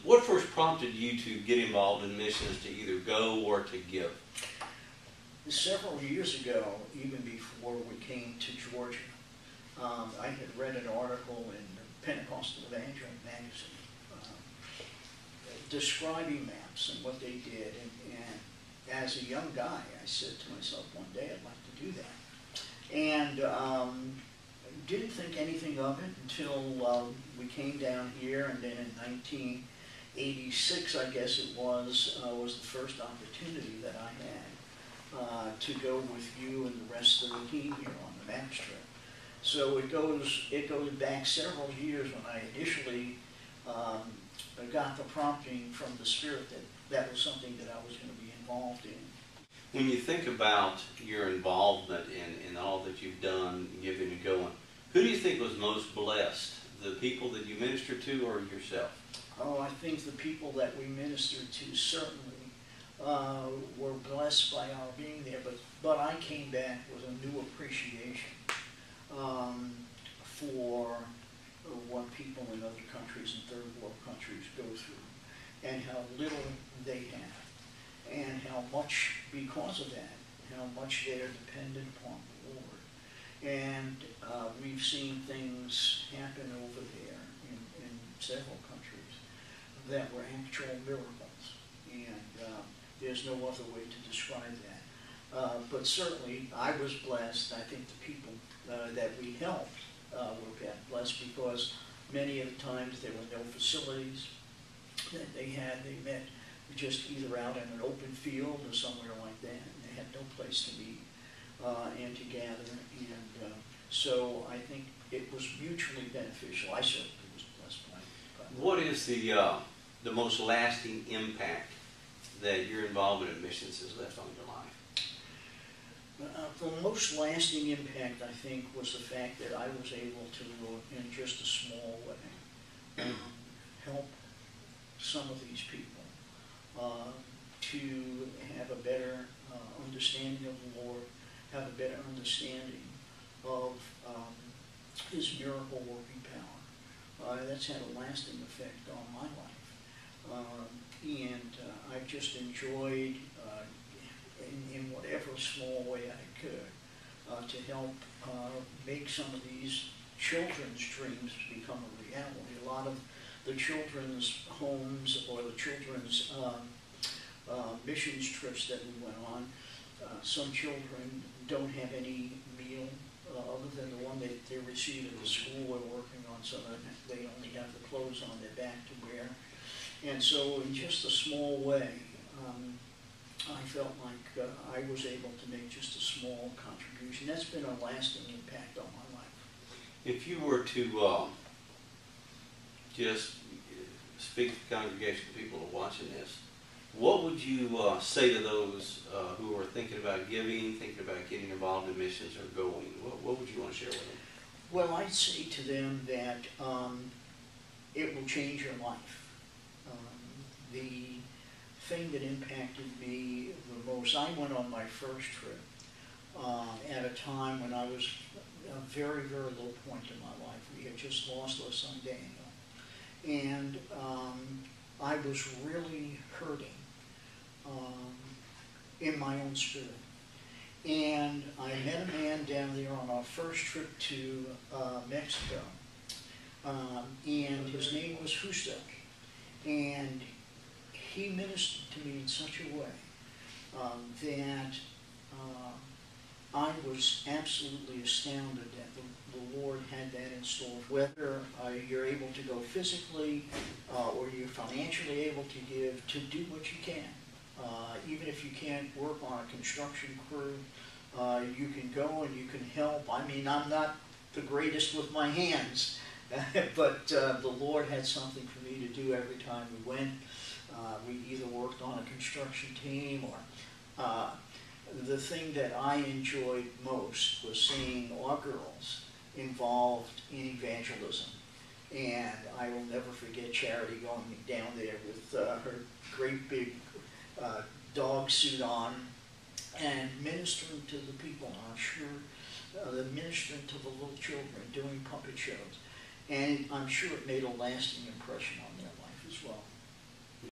What first prompted you to get involved in missions, to either go or to give? Several years ago, even before we came to Georgia, I had read an article in the Pentecostal Evangel magazine describing maps and what they did. And as a young guy, I said to myself, one day I'd like to do that. And didn't think anything of it until we came down here, and then in 1986, I guess it was the first opportunity that I had to go with you and the rest of the team here on the MAPS trip. So it goes back several years when I initially got the prompting from the Spirit that was something that I was going to be involved in. When you think about your involvement in all that you've done, giving and going, who do you think was most blessed? The people that you ministered to, or yourself? Oh, I think the people that we ministered to certainly were blessed by our being there, but I came back with a new appreciation for what people in other countries and third world countries go through, and how little they have, and how much, because of that, how much they are dependent upon the Lord. And we've seen things happen over there in several countries that were actual miracles, and there's no other way to describe that. But certainly, I was blessed. I think the people that we helped were blessed, because many of the times there were no facilities that they had. They met just either out in an open field or somewhere like that, and they had no place to meet and to gather. And so I think it was mutually beneficial. I certainly was blessed by it. What is the most lasting impact that your involvement in missions has left on your life? The most lasting impact, I think, was the fact that I was able to, in just a small way, help some of these people to have a better understanding of the Lord, have a better understanding of His miracle working power. That's had a lasting effect on my life. And I've just enjoyed, in whatever small way I could, to help make some of these children's dreams become a reality. A lot of the children's homes or the children's missions trips that we went on, some children don't have any meal other than the one that they receive at the school we're working on, so that they only have the clothes on their back to wear. And so in just a small way, I felt like I was able to make just a small contribution. That's been a lasting impact on my life. If you were to just speak to the congregation, the people who are watching this, what would you say to those who are thinking about giving, thinking about getting involved in missions or going? What would you want to share with them? Well, I'd say to them that it will change your life. The thing that impacted me the most, I went on my first trip at a time when I was a very, very low point in my life. We had just lost our son Daniel. And I was really hurting in my own spirit. And I met a man down there on our first trip to Mexico, and his name was Justo. And he ministered to me in such a way that I was absolutely astounded that the Lord had that in store. Whether you're able to go physically or you're financially able to give, to do what you can. Even if you can't work on a construction crew, you can go and you can help. I mean, I'm not the greatest with my hands, but the Lord had something for me to do every time we went. We either worked on a construction team or the thing that I enjoyed most was seeing our girls involved in evangelism. And I will never forget Charity going down there with her great big dog suit on and ministering to the people. I'm sure ministering to the little children, doing puppet shows. And I'm sure it made a lasting impression on their life as well.